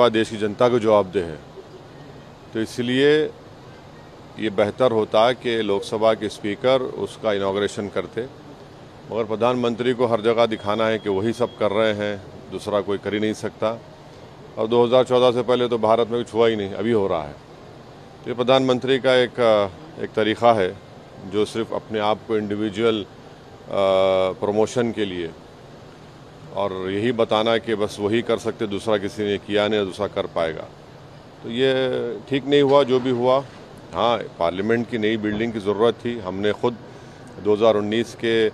देश की जनता को जवाबदेह है, तो इसलिए ये बेहतर होता कि लोकसभा के स्पीकर उसका इनॉग्रेशन करते। मगर प्रधानमंत्री को हर जगह दिखाना है कि वही सब कर रहे हैं, दूसरा कोई कर ही नहीं सकता। और 2014 से पहले तो भारत में कुछ हुआ ही नहीं, अभी हो रहा है। तो ये प्रधानमंत्री का एक तरीक़ा है जो सिर्फ अपने आप को इंडिविजुअल प्रमोशन के लिए और यही बताना कि बस वही कर सकते, दूसरा किसी ने किया नहीं, दूसरा कर पाएगा, तो ये ठीक नहीं हुआ जो भी हुआ। हाँ, पार्लियामेंट की नई बिल्डिंग की ज़रूरत थी। हमने खुद 2019 के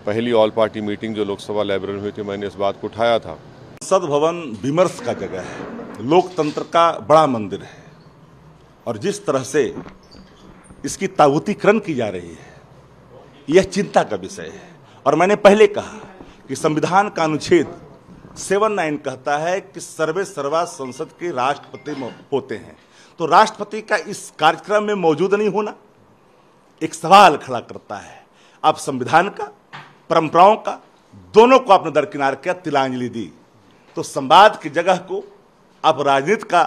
पहली ऑल पार्टी मीटिंग जो लोकसभा लाइब्रेरी में हुई थी, मैंने इस बात को उठाया था। संसद भवन विमर्श का जगह है, लोकतंत्र का बड़ा मंदिर है, और जिस तरह से इसकी ताबूतीकरण की जा रही है यह चिंता का विषय है। और मैंने पहले कहा कि संविधान का अनुच्छेद 79 कहता है कि सर्वे सर्वा संसद के राष्ट्रपति होते हैं, तो राष्ट्रपति का इस कार्यक्रम में मौजूद नहीं होना एक सवाल खड़ा करता है। अब संविधान का, परंपराओं का, दोनों को आपने दरकिनार किया, तिलांजलि दी, तो संवाद की जगह को आप राजनीति का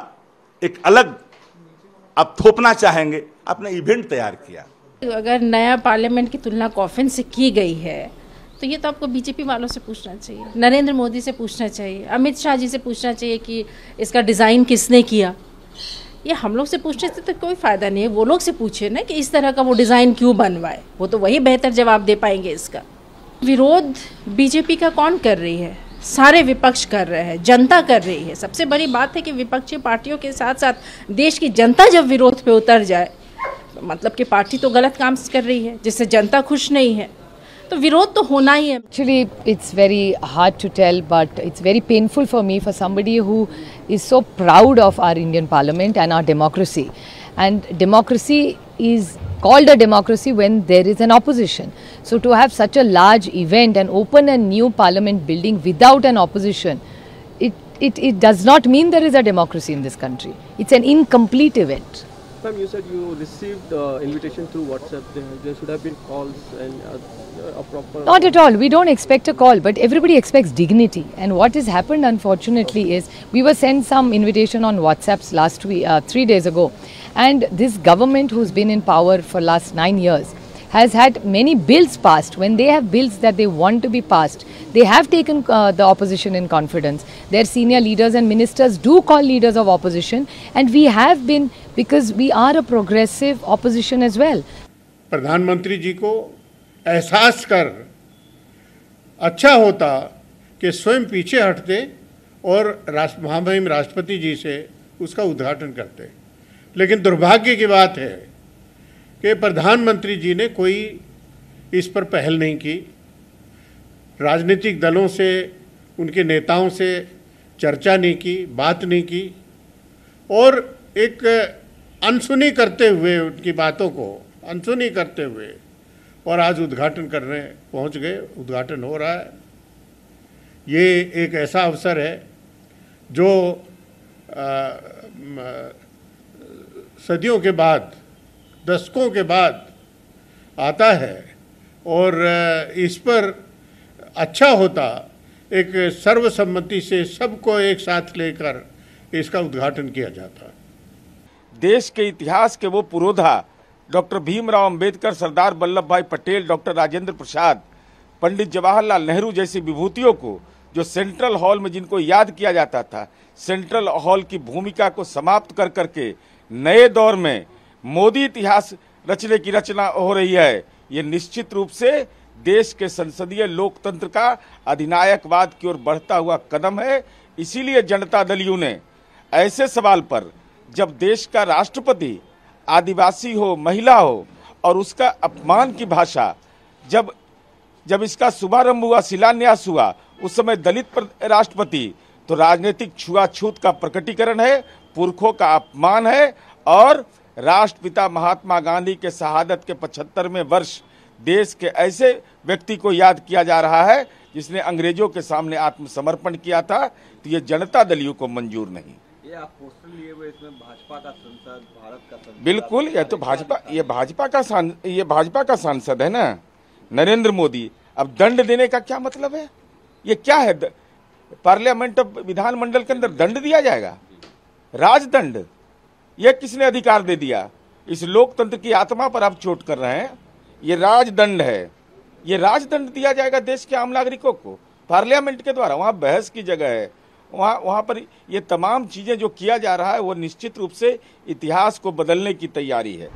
एक अलग आप थोपना चाहेंगे, आपने इवेंट तैयार किया। अगर नया पार्लियामेंट की तुलना कॉफिन से की गई है तो ये तो आपको बीजेपी वालों से पूछना चाहिए, नरेंद्र मोदी से पूछना चाहिए, अमित शाह जी से पूछना चाहिए कि इसका डिज़ाइन किसने किया। ये हम लोग से पूछने से तो कोई फ़ायदा नहीं है, वो लोग से पूछे ना कि इस तरह का वो डिज़ाइन क्यों बनवाए, वो तो वही बेहतर जवाब दे पाएंगे इसका। विरोध बीजेपी का कौन कर रही है? सारे विपक्ष कर रहे हैं, जनता कर रही है। सबसे बड़ी बात है कि विपक्षी पार्टियों के साथ साथ देश की जनता जब विरोध पे उतर जाए, मतलब कि पार्टी तो गलत काम कर रही है जिससे जनता खुश नहीं है, तो विरोध तो होना ही है। Actually, it's very hard to tell, but it's very painful for me, for somebody who is so proud of our Indian Parliament and our democracy. And democracy is called a democracy when there is an opposition. So to have such a large event and open a new Parliament building without an opposition, it does not mean there is a democracy in this country. It's an incomplete event. Ma'am, you said you received invitation through WhatsApp. There should have been calls and a proper... Not at all. We don't expect a call, but everybody expects dignity. And what has happened, unfortunately, is we were sent some invitation on WhatsApps last week, 3 days ago. And this government who's been in power for last 9 years has had many bills passed. When they have bills that they want to be passed, they have taken the opposition in confidence. Their senior leaders and ministers do call leaders of opposition, and we have been, because we are a progressive opposition as well. प्रधानमंत्री जी को एहसास कर अच्छा होता कि स्वयं पीछे हटते और महामहिम राष्ट्रपति जी से उसका उद्घाटन करते, लेकिन दुर्भाग्य की बात है कि प्रधानमंत्री जी ने कोई इस पर पहल नहीं की। राजनीतिक दलों से, उनके नेताओं से चर्चा नहीं की, बात नहीं की, और एक अनसुनी करते हुए, उनकी बातों को अनसुनी करते हुए, और आज उद्घाटन करने पहुंच गए। उद्घाटन हो रहा है। ये एक ऐसा अवसर है जो सदियों के बाद, दशकों के बाद आता है, और इस पर अच्छा होता एक सर्वसम्मति से सबको एक साथ लेकर इसका उद्घाटन किया जाता। देश के इतिहास के वो पुरोधा डॉक्टर भीमराव अंबेडकर, सरदार वल्लभ भाई पटेल, डॉक्टर राजेंद्र प्रसाद, पंडित जवाहरलाल नेहरू जैसी विभूतियों को जो सेंट्रल हॉल में जिनको याद किया जाता था, सेंट्रल हॉल की भूमिका को समाप्त कर करके नए दौर में मोदी इतिहास रचने की रचना हो रही है। ये निश्चित रूप से देश के संसदीय लोकतंत्र का अधिनायकवाद की ओर बढ़ता हुआ कदम है। इसीलिए जनता दल यू ने ऐसे सवाल पर, जब देश का राष्ट्रपति आदिवासी हो, महिला हो, और उसका अपमान की भाषा, जब इसका शुभारंभ हुआ, शिलान्यास हुआ, उस समय दलित राष्ट्रपति, तो राजनीतिक छुआछूत का प्रकटीकरण है, पुरखों का अपमान है। और राष्ट्रपिता महात्मा गांधी के शहादत के 75वें वर्ष देश के ऐसे व्यक्ति को याद किया जा रहा है जिसने अंग्रेजों के सामने आत्मसमर्पण किया था। तो ये जनता दल यू को मंजूर नहीं। ये आप पोस्टर लिए हुए, इसमें भाजपा का सांसद, भारत का सांसद। बिल्कुल, ये तो भाजपा का सांसद है ना, नरेंद्र मोदी। अब दंड देने का क्या मतलब है? ये क्या है? पार्लियामेंट विधानमंडल के अंदर दंड दिया जाएगा? राजदंड, यह किसने अधिकार दे दिया? इस लोकतंत्र की आत्मा पर आप चोट कर रहे हैं। ये राजदंड है, ये राजदंड दिया जाएगा देश के आम नागरिकों को पार्लियामेंट के द्वारा। वहाँ बहस की जगह है, वहाँ पर ये तमाम चीजें जो किया जा रहा है वो निश्चित रूप से इतिहास को बदलने की तैयारी है।